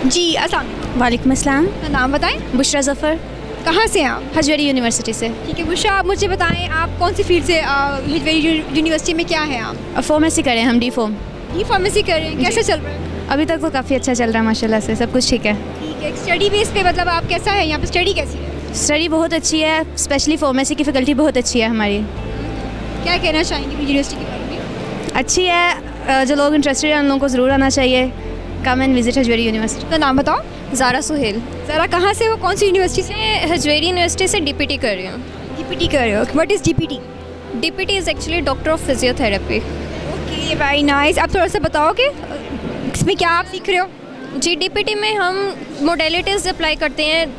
जी अस्सलाम। वालेकुम अस्सलाम। नाम बताएं। बुशरा ज़फ़र। कहाँ से हैं आप? हजवेरी यूनिवर्सिटी से। ठीक है बुशरा, आप मुझे बताएं आप कौन सी फील्ड से हजवेरी यूनिवर्सिटी में क्या है आप? फार्मेसी करें हम, डी फार्म। डी फार्मेसी कर रहे हैं, कैसे चल रहा है? अभी तक तो काफ़ी अच्छा चल रहा है माशाल्लाह से, सब कुछ ठीक है। ठीक है, स्टडी बेस पे मतलब आप कैसा है यहाँ पे, स्टडी कैसी है? स्टडी बहुत अच्छी है, स्पेशली फार्मेसी की फैकल्टी बहुत अच्छी है हमारी। क्या कहना चाहेंगे यूनिवर्सिटी के बारे में? अच्छी है, जो लोग इंटरेस्टेड हैं उन लोगों को ज़रूर आना चाहिए। Come and visit Hajvery university. तो नाम बताओ। ज़ारा सुहेल। ज़रा कहाँ से हो, कौन सी यूनिवर्सिटी से? मैं हजवेरी यूनिवर्सिटी से डीपीटी कर रही हूँ। डीपीटी कर रहे हो, what is DPT? DPT is actually doctor of physiotherapy. Okay very nice. आप थोड़ा सा बताओ कि इसमें क्या आप सीख रहे हो? जी, डीपीटी में हम मोडेलिटीज़ अप्लाई करते हैं,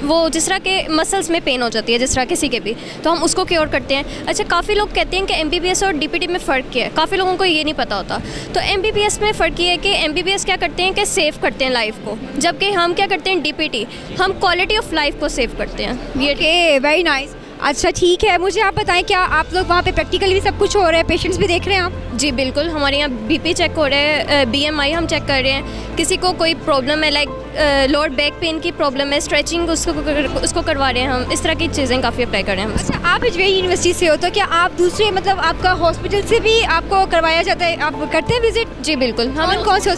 वो जिस तरह के मसल्स में पेन हो जाती है जिस तरह किसी के भी, तो हम उसको क्योर करते हैं। अच्छा, काफ़ी लोग कहते हैं कि एमबीबीएस और डीपीटी में फ़र्क क्या है, काफ़ी लोगों को ये नहीं पता होता। तो एमबीबीएस में फ़र्क ये है कि एमबीबीएस क्या करते हैं कि सेव करते हैं लाइफ को, जबकि हम क्या करते हैं डीपीटी, हम क्वालिटी ऑफ लाइफ को सेव करते हैं। ये ओके वेरी नाइस। अच्छा ठीक है, मुझे आप बताएं क्या आप लोग वहाँ पे प्रैक्टिकली भी सब कुछ हो रहा है, पेशेंट्स भी देख रहे हैं आप? जी बिल्कुल, हमारे यहाँ बीपी चेक हो रहा है, बीएमआई हम चेक कर रहे हैं, किसी को कोई प्रॉब्लम है लाइक लोअर बैक पेन की प्रॉब्लम है, स्ट्रेचिंग उसको करवा रहे हैं हम, इस तरह की चीज़ें काफ़ी अप्लाई कर रहे हैं हम। अच्छा, आप हजवेरी यूनिवर्सिटी से हो तो क्या आप दूसरे मतलब आपका हॉस्पिटल से भी आपको करवाया जाता है, आप करते हैं विजिट? जी बिल्कुल, कौन से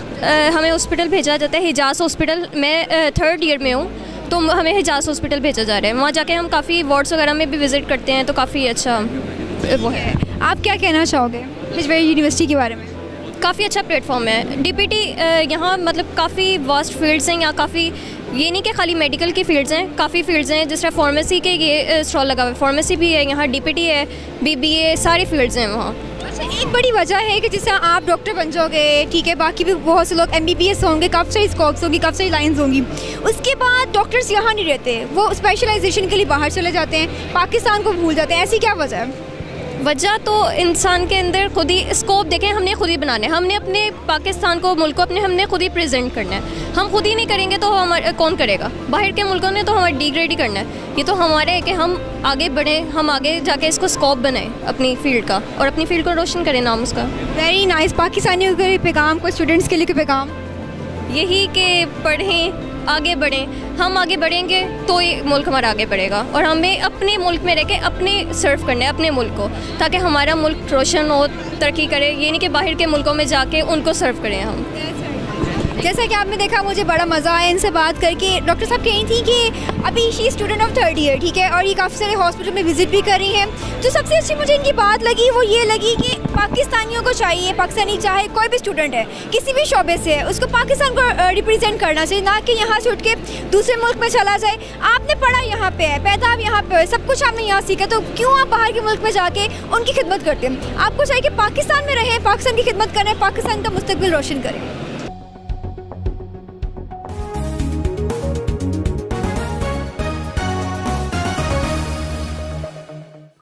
हमें हॉस्पिटल भेजा जाता है, हिजाज हॉस्पिटल। मैं 3rd ईयर में हूँ, तो हमें हिजाज हॉस्पिटल भेजा जा रहा है। वहाँ जाके हम काफ़ी वार्ड्स वगैरह में भी विज़िट करते हैं, तो काफ़ी अच्छा वो है। आप क्या कहना चाहोगे हजवेरी यूनिवर्सिटी के बारे में? काफ़ी अच्छा प्लेटफॉर्म है डीपीटी। यहाँ मतलब काफ़ी वास्ट फील्ड्स हैं, यहाँ काफ़ी ये नहीं कि खाली मेडिकल की फील्ड्स हैं, काफ़ी फील्ड्स हैं, जिस तरह फार्मेसी के ये स्टॉल लगा हुआ है, फार्मेसी भी है यहाँ, डीपीटी है, बीबीए, सारी फील्ड्स हैं वहाँ। अच्छा, एक बड़ी वजह है कि जिससे आप डॉक्टर बन जाओगे, ठीक है, बाकी भी बहुत से लोग एमबीबीएस होंगे, काफ़ी सारी स्कोप्स होंगी, काफ़ी सारी लाइन्स होंगी, उसके बाद डॉक्टर्स यहाँ नहीं रहते, वो स्पेशलाइजेशन के लिए बाहर चले जाते हैं, पाकिस्तान को भूल जाते हैं। ऐसी क्या वजह है? वजह तो इंसान के अंदर खुद ही स्कोप देखें, हमने खुद ही बनाने, हमने अपने पाकिस्तान को, मुल्क को हमने खुद ही प्रेजेंट करना है। हम खुद ही नहीं करेंगे तो कौन करेगा? बाहर के मुल्कों ने तो हमारा डिग्रेड ही करना है। ये तो हमारे है कि हम आगे बढ़ें, हम आगे जाके इसको स्कोप बनाएं अपनी फील्ड का, और अपनी फील्ड को रोशन करें नाम उसका। Very nice. पाकिस्तानियों के लिए पैगाम, कोई स्टूडेंट्स के लिए कोई पैगाम? यही कि पढ़ें, आगे बढ़ें, हम आगे बढ़ेंगे तो ये मुल्क हमारा आगे बढ़ेगा, और हमें अपने मुल्क में रह के अपने सर्व करना है अपने मुल्क को, ताकि हमारा मुल्क रोशन हो, तरक्की करे। ये नहीं कि बाहर के मुल्कों में जाके उनको सर्व करें हम। जैसा कि आपने देखा, मुझे बड़ा मज़ा आया इनसे बात करके। डॉक्टर साहब कह रही थी कि अभी she student of 3rd year, ठीक है, और ये काफ़ी सारे हॉस्पिटल में विजिट भी कर रही हैं। जो सबसे अच्छी मुझे इनकी बात लगी वो ये लगी कि पाकिस्तानियों को चाहिए, पाकिस्तानी चाहे कोई भी स्टूडेंट है, किसी भी शोबे से है, उसको पाकिस्तान को रिप्रेजेंट करना चाहिए, ना कि यहाँ से उठ के दूसरे मुल्क में चला जाए। आपने पढ़ा यहाँ पे है, पैदा आप यहाँ पे है, सब कुछ आपने यहाँ सीखा, तो क्यों आप बाहर के मुल्क में जाके उनकी खिदमत करते हैं? आपको चाहिए कि पाकिस्तान में रहें, पाकिस्तान की खिदमत करें, पाकिस्तान का मुस्तकबिल रोशन करें।